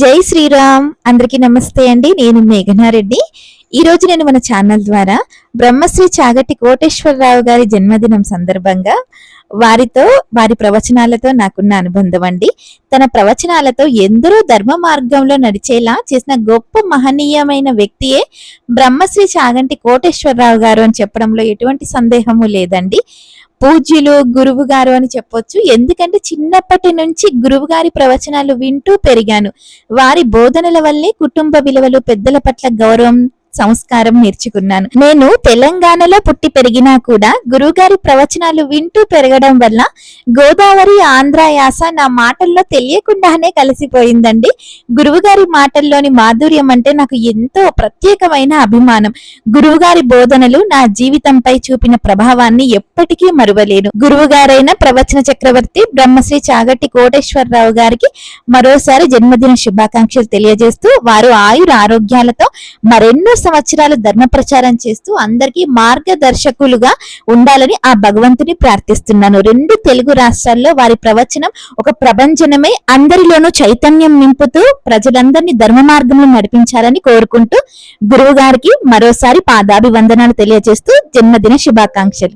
జై శ్రీరామ్. అందరికీ నమస్తే అండి. నేను మేఘనారెడ్డి. ఈ రోజు నేను మన ఛానల్ ద్వారా బ్రహ్మశ్రీ చాగంటి కోటేశ్వరరావు గారి జన్మదినం సందర్భంగా వారి ప్రవచనాలతో నాకున్న అనుబంధం అండి. తన ప్రవచనాలతో ఎందరో ధర్మ మార్గంలో నడిచేలా చేసిన గొప్ప మహనీయమైన వ్యక్తియే బ్రహ్మశ్రీ చాగంటి కోటేశ్వరరావు గారు అని చెప్పడంలో ఎటువంటి సందేహము లేదండి. పూజ్యులు గురువు గారు అని చెప్పొచ్చు. ఎందుకంటే చిన్నప్పటి నుంచి గురువు గారి ప్రవచనాలు వింటూ పెరిగాను. వారి బోధనల వల్లే కుటుంబ విలువలు, పెద్దల పట్ల గౌరవం, సంస్కారం నేర్చుకున్నాను. నేను తెలంగాణలో పుట్టి పెరిగినా కూడా గురువుగారి ప్రవచనాలు వింటూ పెరగడం వల్ల గోదావరి ఆంధ్ర యాస నా మాటల్లో తెలియకుండానే కలిసిపోయిందండి. గురువుగారి మాటల్లోని మాధుర్యం అంటే నాకు ఎంతో ప్రత్యేకమైన అభిమానం. గురువుగారి బోధనలు నా జీవితంపై చూపిన ప్రభావాన్ని ఎప్పటికీ మరువలేను. గురువుగారైన ప్రవచన చక్రవర్తి బ్రహ్మశ్రీ చాగంటి కోటేశ్వరరావు గారికి మరోసారి జన్మదిన శుభాకాంక్షలు తెలియజేస్తూ, వారు ఆయుర ఆరోగ్యాలతో మరెన్నో సంవత్సరాలు ధర్మ ప్రచారం చేస్తూ అందరికీ మార్గదర్శకులుగా ఉండాలని ఆ భగవంతుని ప్రార్థిస్తున్నాను. 2 తెలుగు రాష్ట్రాల్లో వారి ప్రవచనం ఒక ప్రభంజనమై అందరిలోనూ చైతన్యం నింపుతూ ప్రజలందరినీ ధర్మ మార్గంలో నడిపించాలని కోరుకుంటూ గురువు గారికి మరోసారి పాదాభివందనాలు తెలియజేస్తూ జన్మదిన శుభాకాంక్షలు.